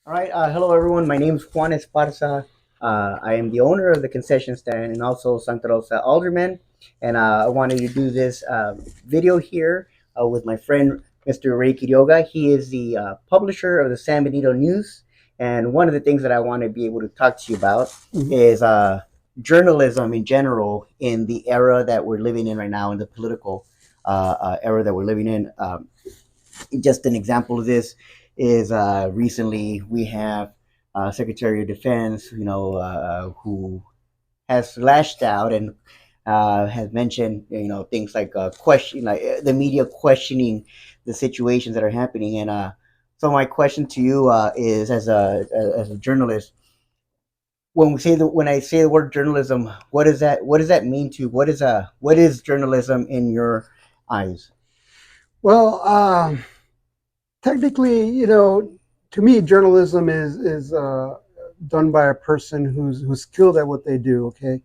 All right. Hello, everyone. My name is Juan Esparza. I am the owner of the concession stand and also Santa Rosa Alderman. And I wanted to do this video here with my friend, Mr. Ray Quiroga. He is the publisher of the San Benito News. And one of the things that I want to be able to talk to you about is journalism in general in the era that we're living in right now, in the political era that we're living in. Just an example of this is recently we have Secretary of Defense, who has lashed out and has mentioned, things like the media questioning the situations that are happening. And so my question to you is, as a journalist, when I say the word journalism, what does that mean to you? What is journalism in your eyes? Well, technically, to me, journalism is done by a person who's skilled at what they do. Okay,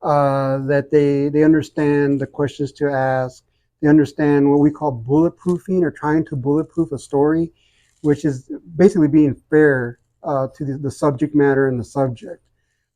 that they understand the questions to ask. They understand what we call bulletproofing or trying to bulletproof a story, which is basically being fair to the subject matter and the subject.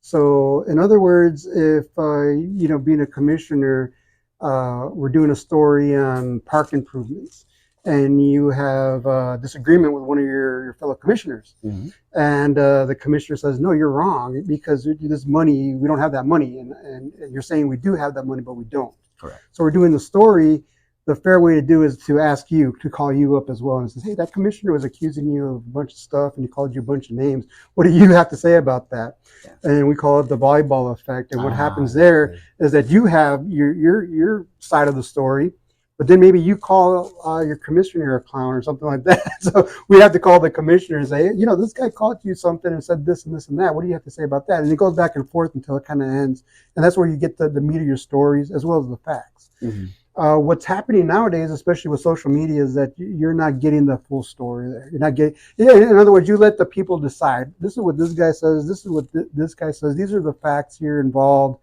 So, in other words, if being a commissioner, we're doing a story on park improvements, and you have a disagreement with one of your fellow commissioners, Mm-hmm. and the commissioner says, "No, you're wrong because this money, we don't have that money," and you're saying we do have that money, but we don't. Correct. So we're doing the story. The fair way to do is to ask you to call you up as well and says, "Hey, that commissioner was accusing you of a bunch of stuff, and he called you a bunch of names. What do you have to say about that?" Yeah. And we call it the volleyball effect. And what Ah, happens there is that you have your side of the story, but then maybe you call your commissioner a clown or something like that. So we have to call the commissioner and say, this guy called you something and said this and this and that. What do you have to say about that? And it goes back and forth until it kind of ends. And that's where you get the meat of your stories as well as the facts. mm-hmm. What's happening nowadays, especially with social media, is that you're not getting the full story there. You're not getting, in other words, you let the people decide. This is what this guy says. This is what this guy says. These are the facts here involved.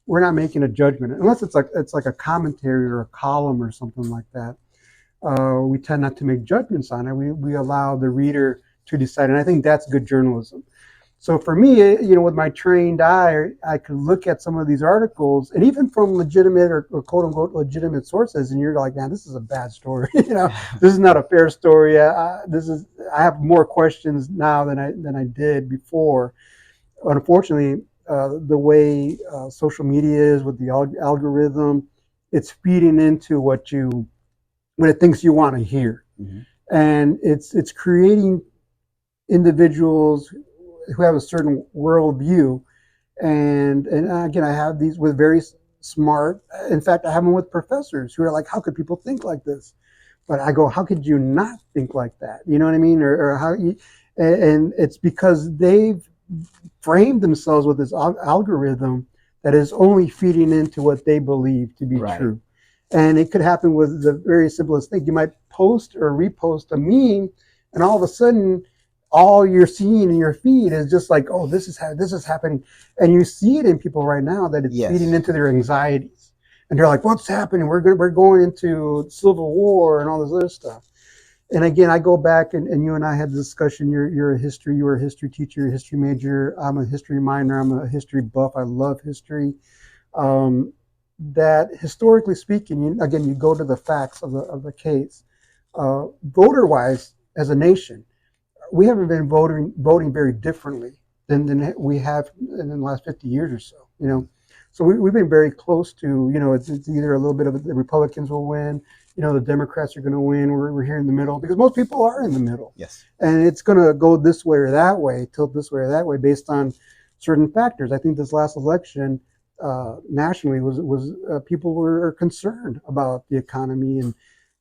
We're not making a judgment unless it's like a commentary or a column or something like that. We tend not to make judgments on it. We allow the reader to decide, and I think that's good journalism. So for me, with my trained eye, I could look at some of these articles, and even from legitimate or quote unquote legitimate sources, and you're like, man, this is a bad story. This is not a fair story. I have more questions now than I did before. Unfortunately, the way social media is with the algorithm, it's feeding into what it thinks you want to hear, Mm-hmm. and it's creating individuals who have a certain worldview. And again, I have these with very smart. In fact, I have them with professors who are like, "How could people think like this?" But I go, "How could you not think like that?" You know what I mean? Or how you? And it's because they've framed themselves with this algorithm that is only feeding into what they believe to be Right. true. And it could happen with the very simplest thing. You might post or repost a meme, and all of a sudden, all you're seeing in your feed is just like, "Oh, this is happening," and you see it in people right now that it's Yes. feeding into their anxieties, and they're like, "What's happening? We're going into civil war and all this other stuff." And again, I go back and you and I had the discussion. You were a history teacher, you're a history major. I'm a history minor. I'm a history buff. I love history. Um, that historically speaking, again, you go to the facts of the case. Voter wise, as a nation, we haven't been voting very differently than we have in the last 50 years or so. So we've been very close to, it's either a little bit of the Republicans will win, the Democrats are going to win. We're here in the middle because most people are in the middle, Yes. and it's going to go this way or that way, tilt this way or that way based on certain factors. I think this last election nationally was people were concerned about the economy, and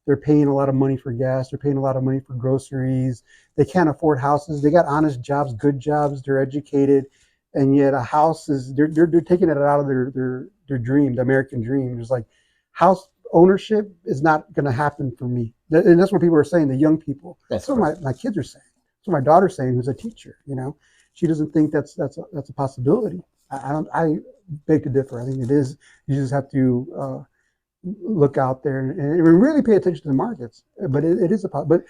they're paying a lot of money for gas. They're paying a lot of money for groceries. They can't afford houses. They got honest jobs, good jobs. They're educated, and yet a house is they're taking it out of their dream, the American dream. It's like house ownership is not going to happen for me, and that's what people are saying. The young people. That's That's what my kids are saying. That's what my daughter's saying, who's a teacher. She doesn't think that's a possibility. I don't. I beg to differ. I think it is. You just have to look out there and really pay attention to the markets. But it is a but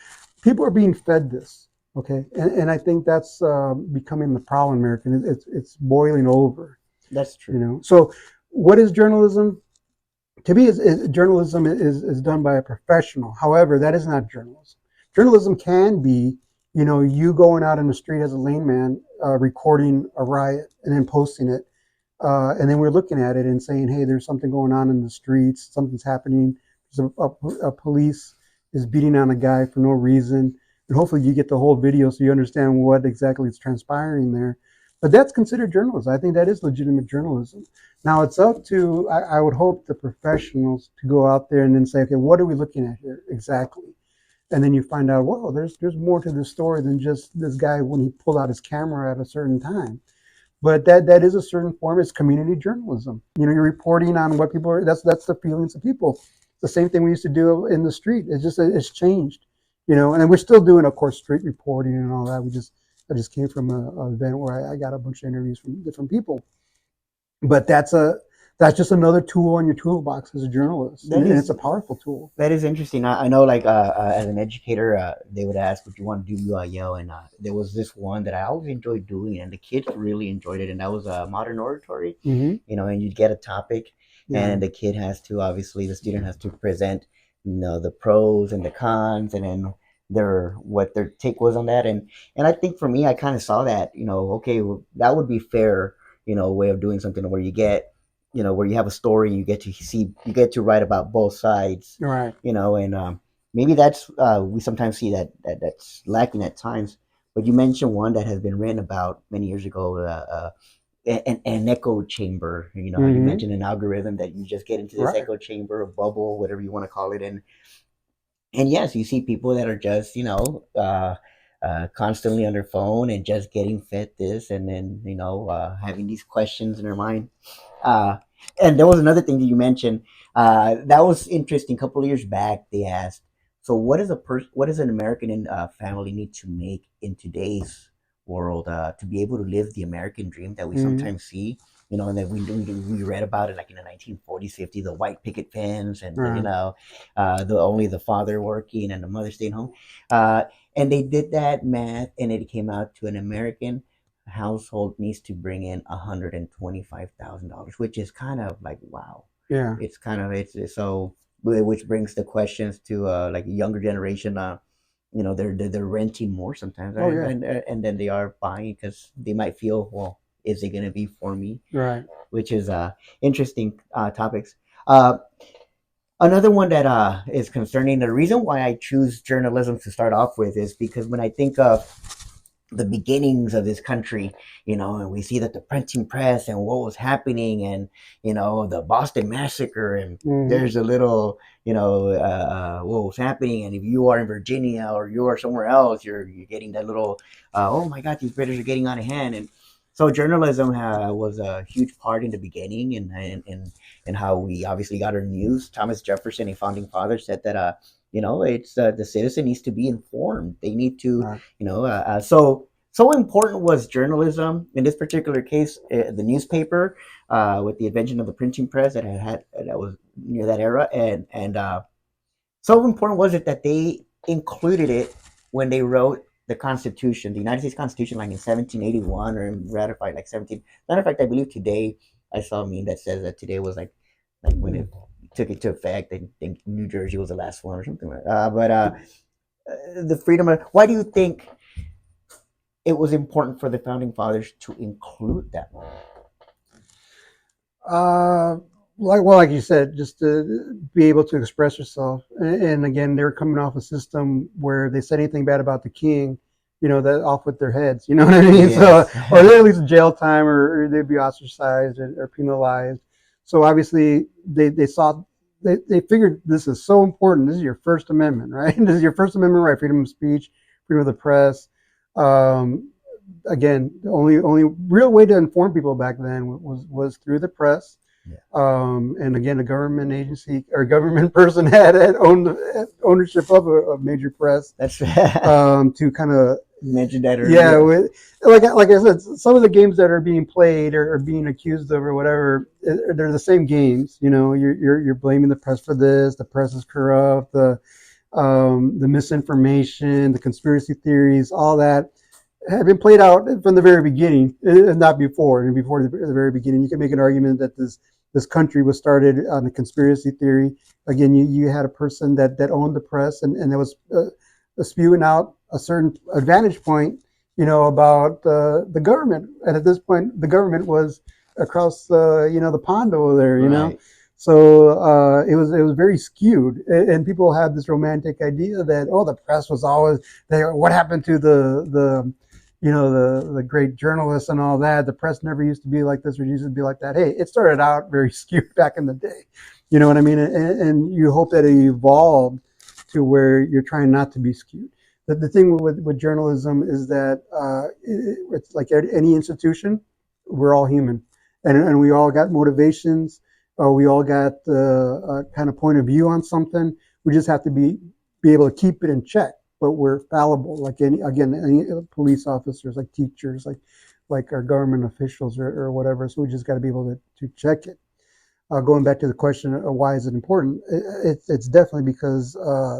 people are being fed this. Okay, and I think that's becoming the problem in America. It's boiling over. That's You true. know. So, what is journalism? To me, journalism is done by a professional. However, that is not journalism. Journalism can be, you know, you going out in the street as a lane man, recording a riot and then posting it, and then we're looking at it and saying, hey, there's something going on in the streets, something's happening. There's a police is beating on a guy for no reason, and hopefully you get the whole video so you understand what exactly is transpiring there. But that's considered journalism. I think that is legitimate journalism. Now it's up to, I would hope, the professionals to go out there and then say, okay, what are we looking at here exactly? And then you find out, whoa, there's more to this story than just this guy when he pulled out his camera at a certain time. But that is a certain form. It's community journalism. You know, you're reporting on what people are. That's the feelings of people. It's the same thing we used to do in the street. It's just it's changed. You know, and we're still doing, of course, street reporting and all that. I just came from a event where I got a bunch of interviews from different people. But that's just another tool in your toolbox as a journalist, That and it's is a powerful tool. That is interesting. I know, like, as an educator, they would ask, "Would you want to do yell?" And there was this one that I always enjoyed doing, and the kids really enjoyed it, and that was modern oratory. Mm-hmm. And you'd get a topic, Yeah. and the kid has to, obviously, the student has to present, the pros and the cons, and then their take was on that, and I think for me, I kind of saw that, okay, well, that would be fair, way of doing something where you get where you have a story, you get to write about both sides, Right. and maybe that's we sometimes see that's lacking at times. But you mentioned one that has been written about many years ago, an echo chamber. You know how you Mm-hmm. mentioned an algorithm that you just get into this Right. echo chamber, a bubble, whatever you want to call it, and yes, you see people that are just constantly on their phone and just getting fed this, and then having these questions in their mind. uh, and there was another thing that you mentioned that was interesting. A couple of years back, they asked, "So, what does an American family need to make in today's world to be able to live the American dream that we Mm-hmm. sometimes see?" And then we read about it like in the 1940s, 50s, the white picket fence, and Right. the only the father working and the mother staying home. Uh, and they did that math, and it came out to an American household needs to bring in $125,000, which is kind of like wow. Yeah. It's kind of it's so which brings the questions to like a younger generation. They're renting more sometimes, Oh right? yeah. And then they are buying because they might feel, well, is it going to be for me? Right. Which is interesting topics. Uh, Another one that is concerning. The reason why I choose journalism to start off with is because when I think of the beginnings of this country, and we see that the printing press and what was happening, and the Boston Massacre, and Mm-hmm. there's a little, what was happening, and if you are in Virginia or you are somewhere else, you're getting that little, oh my God, these British are getting out of hand, and so journalism was a huge part in the beginning, and how we obviously got our news. Thomas Jefferson, a founding father, said that it's the citizen needs to be informed. They need to Right. so important was journalism in this particular case, the newspaper, with the invention of the printing press that was near that era, and so important was it that they included it when they wrote the Constitution, the United States Constitution, like in 1781, or ratified like 17. Matter of fact, I believe today I saw a meme that says that today was like when it took it to effect. I think New Jersey was the last one or something like that. But the freedom of, why do you think it was important for the founding fathers to include that? Uh, like you said, just to be able to express yourself. And again, they're coming off a system where they said anything bad about the king, you know, that off with their heads. You know what I mean? So, Yes. or at least jail time, or they'd be ostracized or penalized. So obviously, they saw. They figured this is so important. This is your First Amendment, right? This is your First Amendment right, freedom of speech, freedom of the press. Um, Again, the only real way to inform people back then was through the press. Yeah. And again, a government agency or government person had owned ownership of a major press, That's to kind of, mentioned that yeah, earlier. like I said, some of the games that are being played or being accused of or whatever, they're the same games. You know, you're blaming the press for this. The press is corrupt. the misinformation, the conspiracy theories, all that have been played out from the very beginning, and not before. And before the very beginning, you can make an argument that this country was started on a conspiracy theory. Again, you had a person that owned the press, and that was spewing out a certain advantage point, about the government. And at this point, the government was across the pond over there, Right. So it was very skewed, and people had this romantic idea that, oh, the press was always there. What happened to the great journalists and all that? The press never used to be like this or used to be like that. Hey, it started out very skewed back in the day. You know what I mean? And you hope that it evolved to where you're trying not to be skewed. The thing with journalism is that it's like any institution, we're all human, and we all got motivations. We all got a kind of point of view on something. We just have to be able to keep it in check. But we're fallible, like any police officers, like teachers, like our government officials or whatever. So we just got to be able to check it. Going back to the question of why is it important, it's definitely because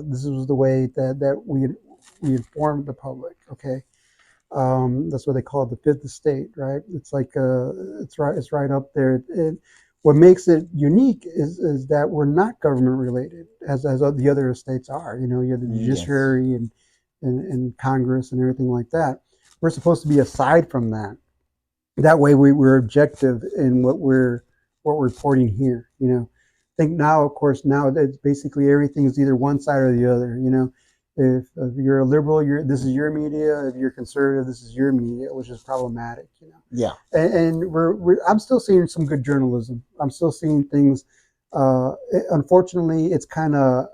this was the way that we informed the public. Okay, that's what they call it, the fifth estate, right? It's like it's right up there. What makes it unique is that we're not government related, as the other estates are. You have the Yes. judiciary and Congress and everything like that. We're supposed to be aside from that. That way, we're objective in what we're reporting here. I think now, of course, now it's basically everything is either one side or the other. If you're a liberal, this is your media. If you're conservative, this is your media, which is problematic. Yeah. And I'm still seeing some good journalism. I'm still seeing things. Uh, Unfortunately, it's kind of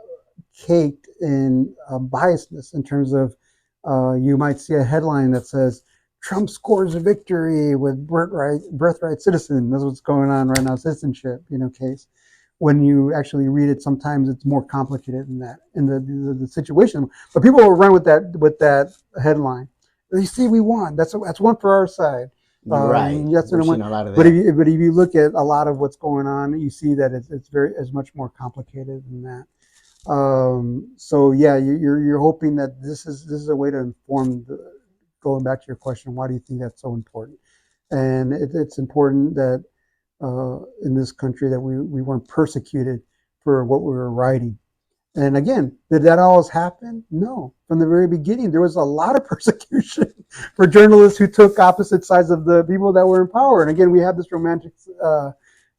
caked in biasness in terms of you might see a headline that says Trump scores a victory with birthright citizen. That's what's going on right now, citizenship, case. When you actually read it, sometimes it's more complicated than that in the situation. But people will run with that headline. You see, we won. That's one for our side. Right. That's We're what I seeing want. a lot of But if that. you look at a lot of what's going on, you see that it's very as much more complicated than that. So yeah, you're hoping that this is a way to inform. Going back to your question, why do you think that's so important? And it's important that in this country that we weren't persecuted for what we were writing. And again, did that always happen? No. From the very beginning, there was a lot of persecution for journalists who took opposite sides of the people that were in power. And again, we have this romantic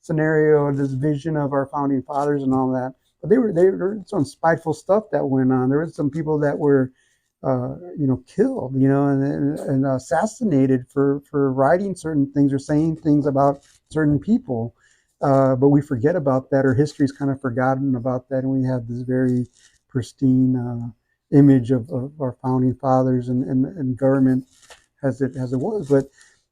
scenario, this vision of our founding fathers and all that. But there were some spiteful stuff that went on. There were some people that were, killed, and assassinated for writing certain things or saying things about certain people. But we forget about that, or history's kind of forgotten about that, and we have this very pristine image of our founding fathers and government as it was. But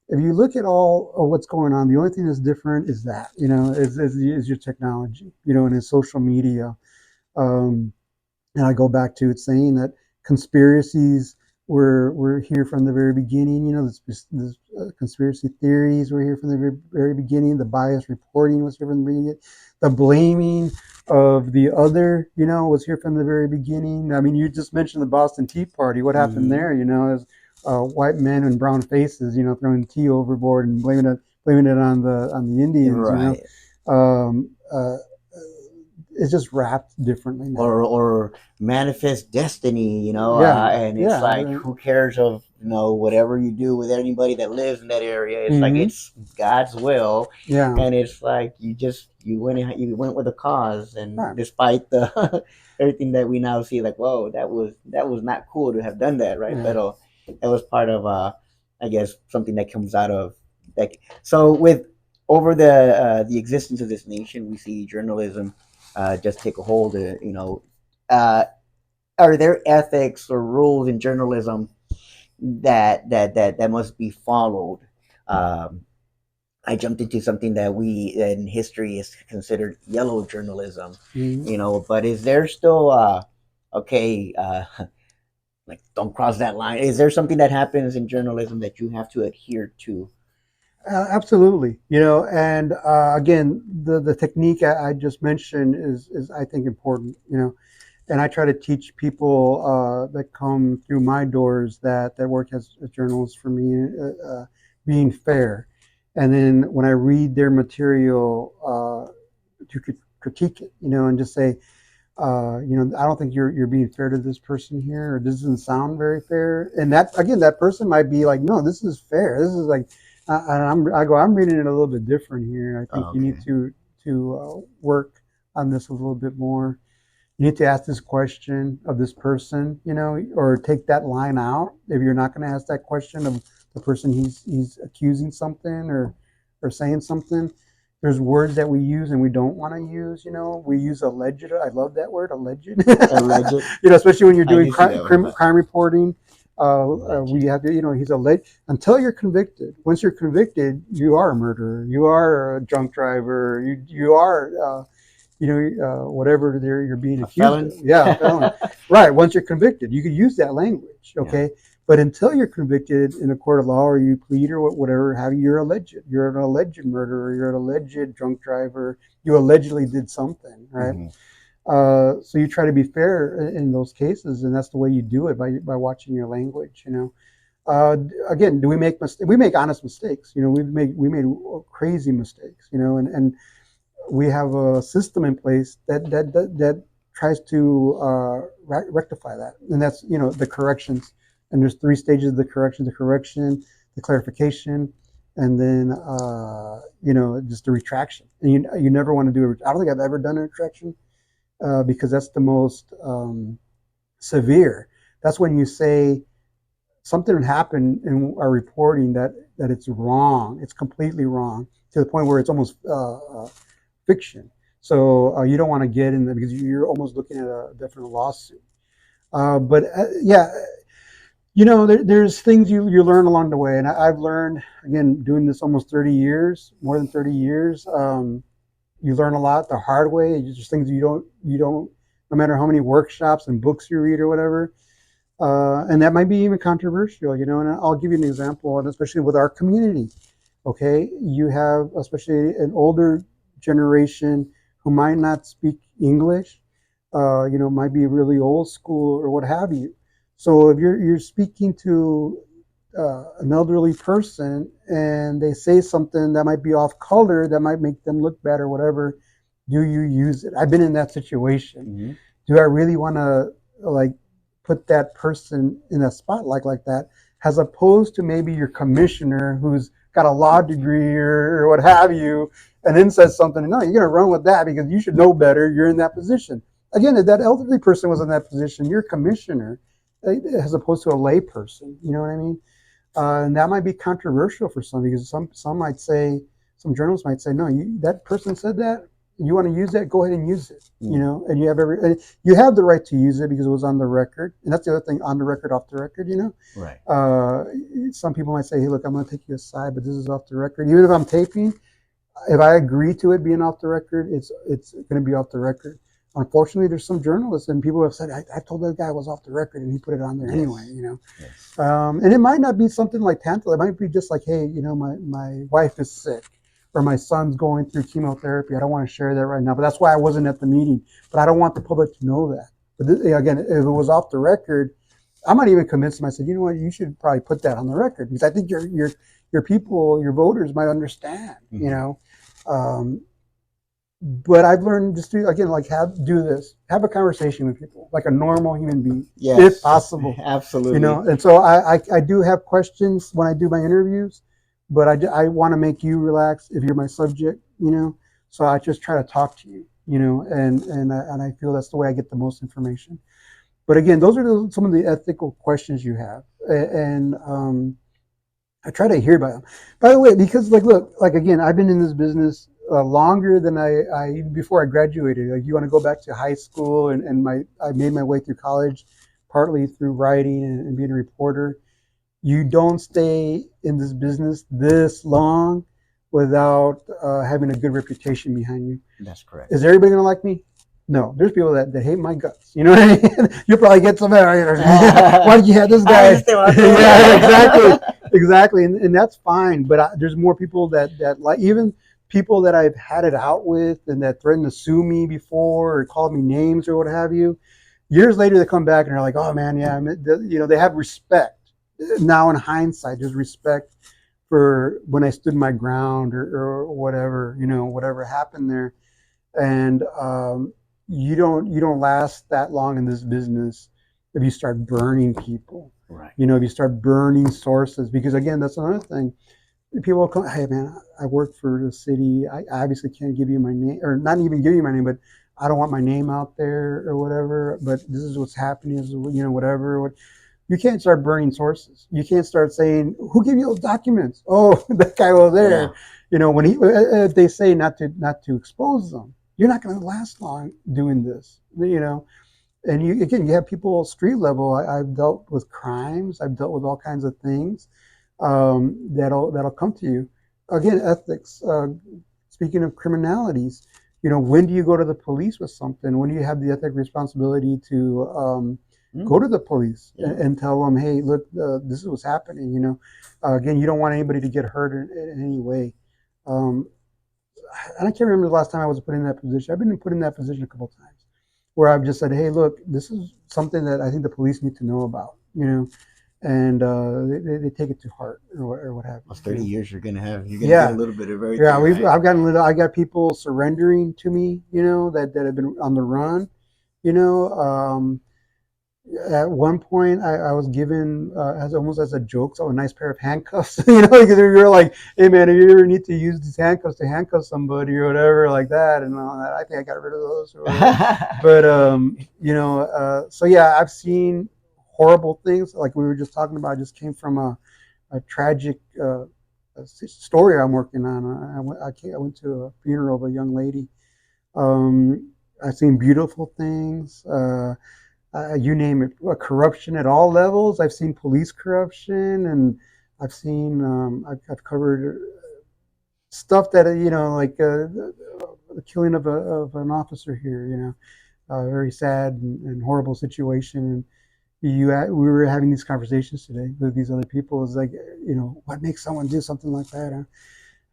if you look at all of what's going on, the only thing that's different is that is your technology, and it's social media. Um, and I go back to it saying that conspiracies were here from the very beginning. This conspiracy theories were here from the very beginning. The bias reporting was here from the beginning. The blaming of the other, was here from the very beginning. I mean, you just mentioned the Boston Tea Party. What happened Hmm. there? As white men in brown faces, throwing tea overboard and blaming it on the Indians. Right. Um, uh, it's just wrapped differently now. Or manifest destiny, Yeah, and it's yeah. like who cares of whatever you do with anybody that lives in that area. It's like Mm-hmm. it's God's will, Yeah. and it's like you went with a cause, and Right. despite the everything that we now see, like whoa, that was not cool to have done that, right? Yeah. But that was part of I guess something that comes out of like so with over the existence of this nation, we see journalism just take a hold of, uh, are there ethics or rules in journalism that must be followed? Um, I jumped into something that we in history is considered yellow journalism, Mm-hmm. but is there still okay, like don't cross that line? Is there something that happens in journalism that you have to adhere to? Absolutely. And again, the technique I just mentioned is I think important. And I try to teach people that come through my doors that work as journalists for me, being fair. And then when I read their material, to critique it, and just say, I don't think you're being fair to this person here, or this doesn't sound very fair. And that again, that person might be like, no, this is fair. This is like, I'm reading it a little bit different here. I think you Okay. need to work on this a little bit more. You need to ask this question of this person, or take that line out if you're not going to ask that question of the person he's accusing something or saying something. There's words that we use and we don't want to use. We use alleged. I love that word, alleged. Alleged. Especially when you're I doing do see that one, but crime reporting. We alleged. have to, he's alleged until you're convicted. Once you're convicted, you are a murderer. You are a drunk driver. You are, whatever you're being A accused felon. of. Yeah, a felon. Right. Once you're convicted, you could use that language. Yeah. Okay. But until you're convicted in a court of law or you plead or whatever, you're alleged. You're an alleged murderer. You're an alleged drunk driver. You allegedly did something, right? Mhm. So you try to be fair in those cases, and that's the way you do it by watching your language. Again, do we make mistakes? We make honest mistakes. We made crazy mistakes. And we have a system in place that tries to rectify that, and that's the corrections. And there's three stages of the correction: the clarification, and then just the retraction. And you never want to do it. I don't think I've ever done a retraction because that's the most severe. That's when you say something happened in our reporting that it's wrong. It's completely wrong to the point where it's almost fiction. So you don't want to get in there because you're almost looking at a different lawsuit. But yeah, there's things you learn along the way, and I've learned again doing this almost 30 years, more than 30 years. You learn a lot the hard way. It's just things you don't, no matter how many workshops and books you read or whatever. And that might be even controversial, And I'll give you an example, and especially with our community. Okay, you have especially an older generation who might not speak English, might be really old school or what have you. So if you're speaking to an elderly person and they say something that might be off color, that might make them look bad or whatever, do you use it? I've been in that situation. Mm-hmm. Do I really want to like put that person in a spotlight like that, as opposed to maybe your commissioner who's got a law degree or what have you, and then says something? No, you're going to run with that because you should know better. You're in that position. Again, if that elderly person was in that position, you're a commissioner as opposed to a lay person. You know what I mean? And that might be controversial for some because some might say, some journalists might say, no, that person said that. You want to use that? Go ahead and use it. And you have the right to use it because it was on the record. And that's the other thing, on the record, off the record. Right. Some people might say, hey, look, I'm going to take you aside, but this is off the record. Even if I'm taping, if I agree to it being off the record, it's going to be off the record. Unfortunately, there's some journalists and people have said, I told that guy it was off the record and he put it on there anyway, Yes. And it might not be something like tantal. It might be just like, hey, my wife is sick or my son's going through chemotherapy. I don't want to share that right now, but that's why I wasn't at the meeting. But I don't want the public to know that. But again, if it was off the record, I might even convince them. I said, you know what, you should probably put that on the record because I think your people, your voters might understand, but I've learned just to, again, like have a conversation with people like a normal human being, if possible. Absolutely. And so I do have questions when I do my interviews, but I want to make you relax if you're my subject, so I just try to talk to you, and I feel that's the way I get the most information. But again, those are some of the ethical questions you have, and I try to adhere by them. By the way, because look, again, I've been in this business longer than I before I graduated. Like, you want to go back to high school and I made my way through college, partly through writing and being a reporter. You don't stay in this business this long without having a good reputation behind you. That's correct. Is everybody going to like me? No, there's people that hate my guts. You know what I mean? You'll probably get some. Why did you have this guy? Yeah, exactly, and that's fine. But there's more people that like, even people that I've had it out with and that threatened to sue me before or called me names or what have you. Years later, they come back and they're like, "Oh man, yeah, they have respect now. In hindsight, there's respect for when I stood my ground or whatever, whatever happened there. And you don't last that long in this business if you start burning people. Right. If you start burning sources, because again, that's another thing. People come, hey man, I work for the city. I obviously can't give you my name, or not even give you my name, but I don't want my name out there or whatever. But this is what's happening. Is whatever. You can't start burning sources. You can't start saying, "Who gave you those documents?" Oh, that guy over there. Yeah. When they say not to expose them, you're not going to last long doing this. And you have people street level. I've dealt with crimes. I've dealt with all kinds of things that'll come to you. Again, ethics. Speaking of criminalities, when do you go to the police with something? When do you have the ethic responsibility to go to the police and tell them, hey, look, this is what's happening. Again, you don't want anybody to get hurt in any way. Um, and I can't remember the last time I was put in that position. I've been put in that position a couple of times where I've just said, hey, look, this is something that I think the police need to know about. And they take it to heart or what have you. Well, 30 years you're gonna get a little bit of everything. Yeah, right? I got people surrendering to me, that have been on the run. At one point I was given as almost as a joke, so a nice pair of handcuffs, because you're like, hey man, if you ever need to use these handcuffs to handcuff somebody or whatever like that, and all that, I think I got rid of those. But so yeah, I've seen horrible things like we were just talking about. I just came from a tragic story I'm working on. I went to a funeral of a young lady. I've seen beautiful things. You name it, corruption at all levels. I've seen police corruption, and I've seen I've covered stuff that like the killing of an officer here. A very sad and horrible situation. And we were having these conversations today with these other people. It's like, what makes someone do something like that? Huh?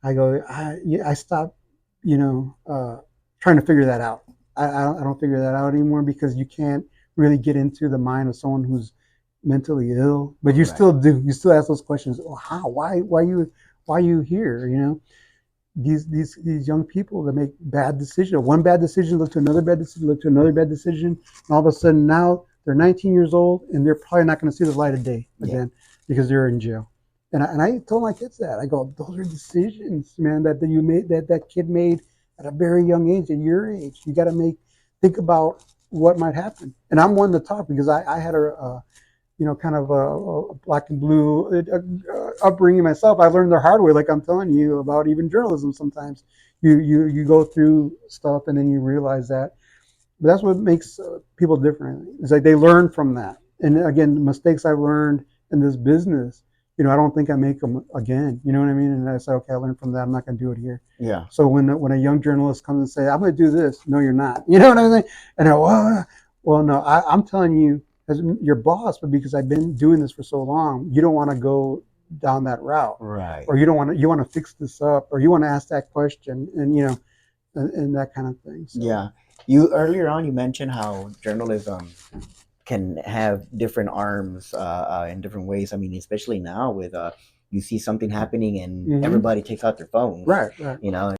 I go, I stopped, trying to figure that out. I don't figure that out anymore because you can't really get into the mind of someone who's mentally ill, but you still do. You still ask those questions. Oh, how? Why you here? These young people that make bad decisions. One bad decision led to another bad decision, led to another bad decision, and all of a sudden now they're 19 years old and they're probably not going to see the light of day again because they're in jail. And I told my kids that. I go, those are decisions, man, that you made, that kid made at a very young age, at your age. You got to think about what might happen. And I'm one to talk because I had kind of a black and blue upbringing myself. I learned the hard way, like I'm telling you about even journalism. Sometimes you go through stuff and then you realize that. But that's what makes people different. It's like they learn from that. And again, the mistakes I've learned in this business, I don't think I make them again. You know what I mean? And I said, okay, I learned from that. I'm not going to do it here. Yeah. So when a young journalist comes and say, I'm going to do this, no, you're not. You know what I mean? And I, well, no, I'm telling you as your boss, but because I've been doing this for so long, you don't want to go down that route, right? Or you want to fix this up, or you want to ask that question, and and that kind of thing. So. Yeah. You earlier on you mentioned how journalism can have different arms in different ways. I mean, especially now with you see something happening and everybody takes out their phones, right?